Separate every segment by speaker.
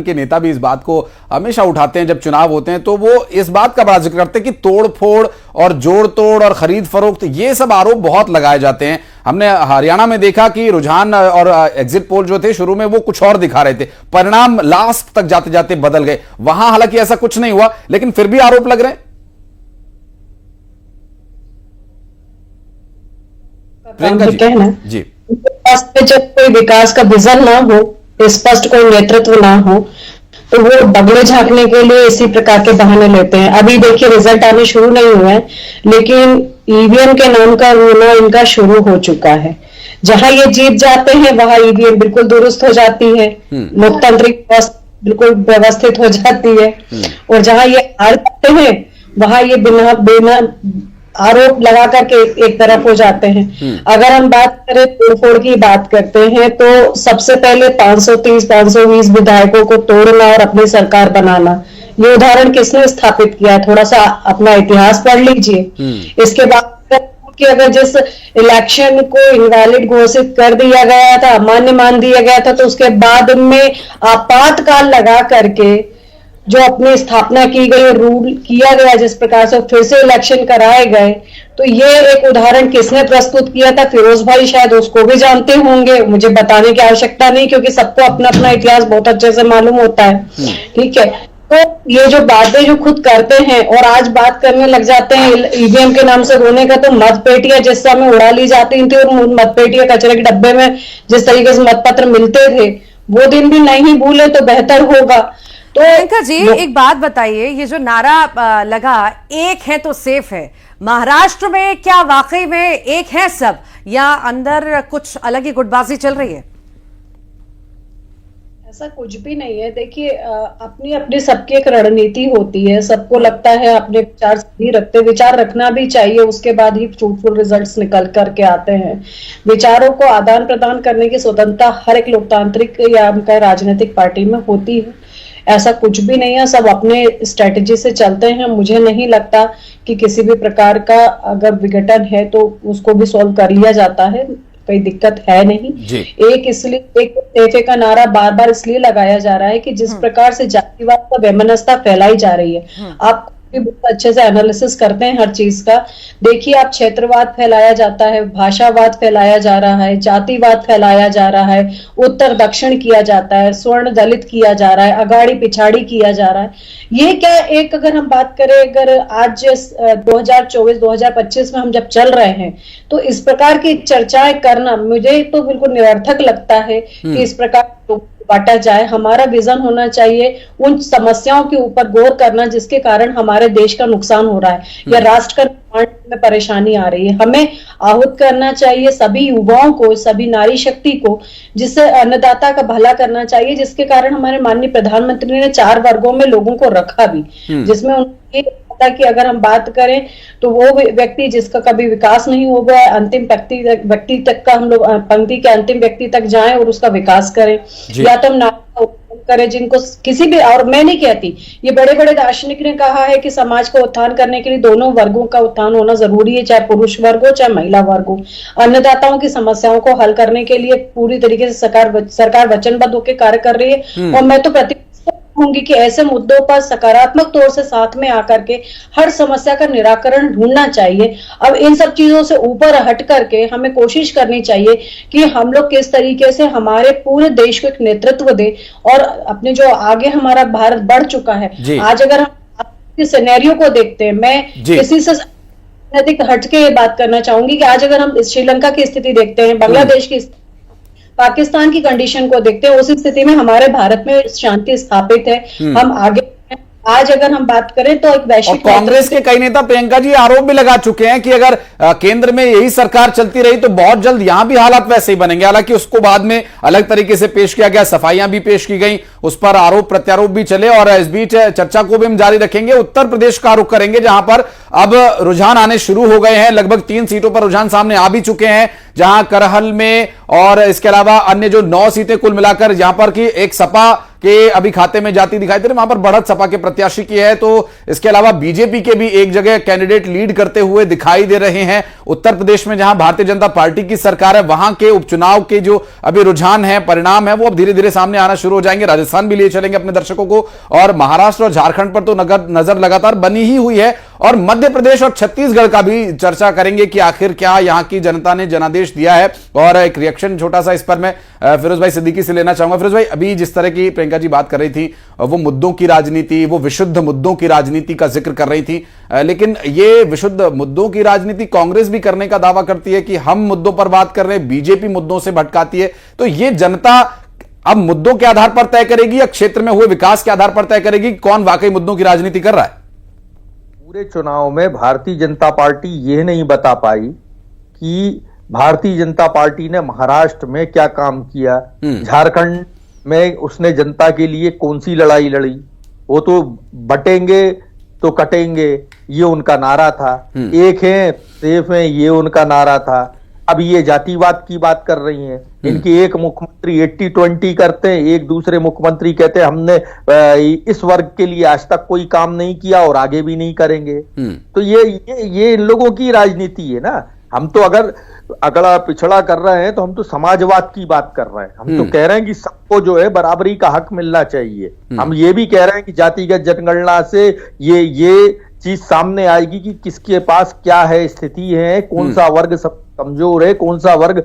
Speaker 1: के नेता भी इस बात को हमेशा उठाते हैं जब चुनाव होते हैं, तो वो इस बात का बड़ा जिक्र करते हैं कि तोड़ फोड़ और जोड़ तोड़ और खरीद फरोख्त, ये सब आरोप बहुत लगाए जाते हैं। हमने हरियाणा में देखा कि रुझान और एग्जिट पोल जो थे शुरू में वो कुछ और दिखा रहे थे, परिणाम लास्ट तक जाते जाते बदल गए। वहां हालांकि ऐसा कुछ नहीं हुआ, लेकिन फिर भी आरोप लग रहे हैं।
Speaker 2: कहना
Speaker 1: जी,
Speaker 2: जब कोई विकास का विजन ना हो, स्पष्ट कोई नेतृत्व ना हो, तो वो बगले झांकने के लिए इसी प्रकार के बहाने लेते हैं। अभी देखिए रिजल्ट आने शुरू नहीं हुए हैं, लेकिन ईवीएम के नाम का रोना इनका शुरू हो चुका है। जहां ये जीत जाते हैं वहां ईवीएम बिल्कुल दुरुस्त हो जाती है, लोकतांत्रिक बिल्कुल व्यवस्थित हो जाती है, और जहां ये हार जाते हैं वहां ये बिना आरोप लगा करके एक तरफ हो जाते हैं। अगर हम बात करें तोड़फोड़ की बात करते हैं, तो सबसे पहले 530-520 विधायकों को तोड़ना और अपनी सरकार बनाना, ये उदाहरण किसने स्थापित किया? थोड़ा सा अपना इतिहास पढ़ लीजिए। इसके बाद कि अगर जिस इलेक्शन को इनवैलिड घोषित कर दिया गया था, अमान्य मान दिया गया था, तो उसके बाद में आपातकाल लगा करके जो अपनी स्थापना की गई और रूल किया गया जिस प्रकार से फिर से इलेक्शन कराए गए, तो ये एक उदाहरण किसने प्रस्तुत किया था? फिरोज भाई शायद उसको भी जानते होंगे, मुझे बताने की आवश्यकता नहीं, क्योंकि सबको अपना अपना इतिहास बहुत अच्छे से मालूम होता है। ठीक है, तो ये जो बातें जो खुद करते हैं और आज बात करने लग जाते हैं ईवीएम के नाम से रोने का, तो मतपेटियां जिस समय उड़ा ली जाती थी और मतपेटियां कचरे के डब्बे में जिस तरीके से मतपत्र मिलते थे, वो दिन भी नहीं भूले तो बेहतर होगा।
Speaker 3: तो प्रियंका जी एक बात बताइए, ये जो नारा लगा एक है तो सेफ है, महाराष्ट्र में क्या वाकई में एक है सब, या अंदर कुछ अलग ही गुटबाजी चल रही है?
Speaker 2: ऐसा कुछ भी नहीं है। देखिए अपनी अपनी सबकी एक रणनीति होती है, सबको लगता है अपने विचार सही रखते, विचार रखना भी चाहिए, उसके बाद ही फ्रूटफुल रिजल्ट्स निकल करके आते हैं। विचारों को आदान प्रदान करने की स्वतंत्रता हर एक लोकतांत्रिक या उनका राजनीतिक पार्टी में होती है, ऐसा कुछ भी नहीं है। सब अपने स्ट्रेटेजी से चलते हैं। मुझे नहीं लगता कि किसी भी प्रकार का अगर विघटन है तो उसको भी सॉल्व कर लिया जाता है, कोई दिक्कत है नहीं। एक तेफे का नारा बार बार इसलिए लगाया जा रहा है कि जिस प्रकार से जातिवाद का वैमनस्यता फैलाई जा रही है, आप भी बहुत अच्छे से एनालिसिस करते हैं हर चीज का। देखिए आप क्षेत्रवाद फैलाया जाता है, भाषावाद फैलाया जा रहा है, जातिवाद फैलाया जा रहा है, उत्तर दक्षिण किया जाता है, स्वर्ण दलित किया जा रहा है, अगाड़ी पिछाड़ी किया जा रहा है। ये क्या एक अगर हम बात करें, अगर आज 2024-2025 में हम जब चल रहे हैं, तो इस प्रकार की चर्चाएं करना मुझे तो बिल्कुल निरर्थक लगता है कि इस प्रकार बांटा जाए। हमारा विजन होना चाहिए उन समस्याओं के ऊपर गौर करना जिसके कारण हमारे देश का नुकसान हो रहा है या राष्ट्र का निर्माण में परेशानी आ रही है। हमें आहूत करना चाहिए सभी युवाओं को, सभी नारी शक्ति को, जिससे अन्नदाता का भला करना चाहिए, जिसके कारण हमारे माननीय प्रधानमंत्री ने 4 वर्गों में लोगों को रखा भी, जिसमें उनकी कि अगर हम बात करें तो वो व्यक्ति जिसका कभी विकास नहीं हो गया, अंतिम व्यक्ति तक का हम लोग पंक्ति के अंतिम व्यक्ति तक जाएं और उसका विकास करें, या तो हम नारी करें जिनको किसी भी, और मैं नहीं कहती, ये बड़े बड़े दार्शनिक ने कहा है कि समाज का उत्थान करने के लिए दोनों वर्गों का उत्थान होना जरूरी है, चाहे पुरुष वर्ग हो चाहे महिला वर्ग हो। अन्नदाताओं की समस्याओं को हल करने के लिए पूरी तरीके से सरकार वचनबद्ध होकर कार्य कर रही है, और मैं तो होंगी कि ऐसे मुद्दों पर सकारात्मक तौर से साथ में आकर के हर समस्या का निराकरण ढूंढना चाहिए। अब इन सब चीजों से ऊपर हट करके हमें कोशिश करनी चाहिए कि हम लोग किस तरीके से हमारे पूरे देश को एक नेतृत्व दे, और अपने जो आगे हमारा भारत बढ़ चुका है, आज अगर हम सिनेरियो को देखते हैं, मैं किसी से अधिक हट के ये बात करना चाहूंगी कि आज अगर हम श्रीलंका की स्थिति देखते हैं, बांग्लादेश की, पाकिस्तान की कंडीशन को देखते हैं, उसी स्थिति में हमारे भारत में शांति स्थापित है, हम आगे। आज अगर हम बात करें तो एक वैश्विक,
Speaker 1: कांग्रेस के कई नेता प्रियंका जी आरोप भी लगा चुके हैं कि अगर केंद्र में यही सरकार चलती रही तो बहुत जल्द यहां भी हालात वैसे ही बनेंगे। हालांकि उसको बाद में अलग तरीके से पेश किया गया, सफाइयां भी पेश की गई, उस पर आरोप प्रत्यारोप भी चले, और इस बीच चर्चा को भी हम जारी रखेंगे। उत्तर प्रदेश का रुख करेंगे, जहां पर अब रुझान आने शुरू हो गए हैं, लगभग 3 सीटों पर रुझान सामने आ भी चुके हैं, जहां करहल में और इसके अलावा अन्य जो 9 सीटें कुल मिलाकर यहां पर की एक सपा के अभी खाते में जाती दिखाई दे रही, वहां पर बढ़त सपा के प्रत्याशी की है। तो इसके अलावा बीजेपी के भी एक जगह कैंडिडेट लीड करते हुए दिखाई दे रहे हैं। उत्तर प्रदेश में जहां भारतीय जनता पार्टी की सरकार है, वहां के उपचुनाव के जो अभी रुझान है, परिणाम है, वो अब धीरे धीरे सामने आना शुरू हो जाएंगे। राजस्थान भी लिए चलेंगे अपने दर्शकों को, और महाराष्ट्र और झारखंड पर तो नजर लगातार बनी ही हुई है, और मध्य प्रदेश और छत्तीसगढ़ का भी चर्चा करेंगे कि आखिर क्या यहां की जनता ने जनादेश दिया है। और एक रिएक्शन छोटा सा इस पर मैं फिरोज भाई सिद्दीकी से लेना चाहूंगा। फिरोज भाई, अभी जिस तरह की प्रियंका जी बात कर रही थी, वो मुद्दों की राजनीति, वो विशुद्ध मुद्दों की राजनीति का जिक्र कर रही थी, लेकिन ये विशुद्ध मुद्दों की राजनीति कांग्रेस भी करने का दावा करती है कि हम मुद्दों पर बात कर रहे हैं, बीजेपी मुद्दों से भटकाती है। तो ये जनता अब मुद्दों के आधार पर तय करेगी या क्षेत्र में हुए विकास के आधार पर तय करेगी कौन वाकई मुद्दों की राजनीति कर रहा है?
Speaker 4: पूरे चुनाव में भारतीय जनता पार्टी यह नहीं बता पाई कि भारतीय जनता पार्टी ने महाराष्ट्र में क्या काम किया, झारखंड में उसने जनता के लिए कौन सी लड़ाई लड़ी। वो तो बटेंगे तो कटेंगे, ये उनका नारा था। एक है सेफ है, ये उनका नारा था। अब ये जातिवाद की बात कर रही हैं। इनकी एक मुख्यमंत्री 80-20 करते हैं, एक दूसरे मुख्यमंत्री कहते हैं हमने इस वर्ग के लिए आज तक कोई काम नहीं किया और आगे भी नहीं करेंगे। तो ये इन लोगों की राजनीति है ना। हम तो अगर अगला पिछड़ा कर रहे हैं तो हम तो समाजवाद की बात कर रहे हैं। हम तो कह रहे हैं कि सबको जो है बराबरी का हक मिलना चाहिए। हम ये भी कह रहे हैं कि जातिगत जनगणना से ये चीज सामने आएगी कि किसके पास क्या है, स्थिति है, कौन सा वर्ग सब कमजोर है, कौन सा वर्ग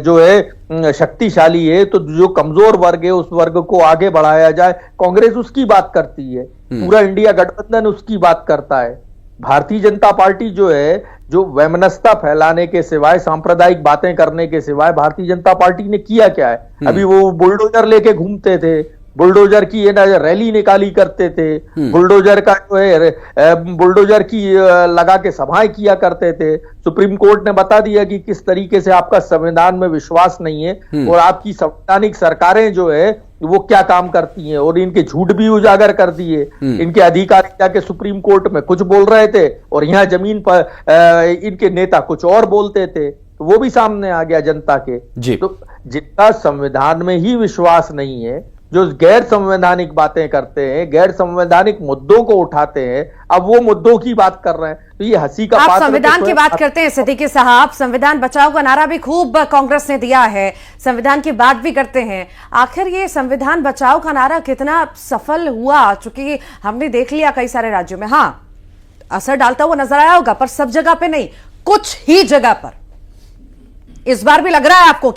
Speaker 4: जो है शक्तिशाली है। तो जो कमजोर वर्ग है उस वर्ग को आगे बढ़ाया जाए, कांग्रेस उसकी बात करती है, पूरा इंडिया गठबंधन उसकी बात करता है। भारतीय जनता पार्टी जो है, जो वैमनस्यता फैलाने के सिवाय, सांप्रदायिक बातें करने के सिवाय भारतीय जनता पार्टी ने किया क्या है? अभी वो बुलडोजर लेके घूमते थे, बुलडोजर की ये ना रैली निकाली करते थे, बुलडोजर का जो है बुलडोजर की लगा के सभाएं किया करते थे। सुप्रीम कोर्ट ने बता दिया कि किस तरीके से आपका संविधान में विश्वास नहीं है और आपकी संवैधानिक सरकारें जो है वो क्या काम करती हैं, और इनके झूठ भी उजागर कर दिए। इनके अधिकारी जाके सुप्रीम कोर्ट में कुछ बोल रहे थे और यहाँ जमीन पर इनके नेता कुछ और बोलते थे, तो वो भी सामने आ गया जनता के। तो जिनका संविधान में ही विश्वास नहीं है, जो गैर संवैधानिक बातें करते हैं, गैर संवैधानिक मुद्दों को उठाते हैं, अब वो मुद्दों की बात कर रहे हैं, तो ये हंसी का
Speaker 3: आप
Speaker 4: पात्र।
Speaker 3: संविधान की बात करते हैं सिद्दीकी साहब, संविधान बचाओ का नारा भी खूब कांग्रेस ने दिया है, संविधान की बात भी करते हैं। आखिर ये संविधान बचाओ का नारा कितना सफल हुआ? चूंकि हमने देख लिया कई सारे राज्यों में, हाँ असर डालता हुआ नजर आया होगा, पर सब जगह पे नहीं, कुछ ही जगह पर। इस बार भी लग रहा है आपको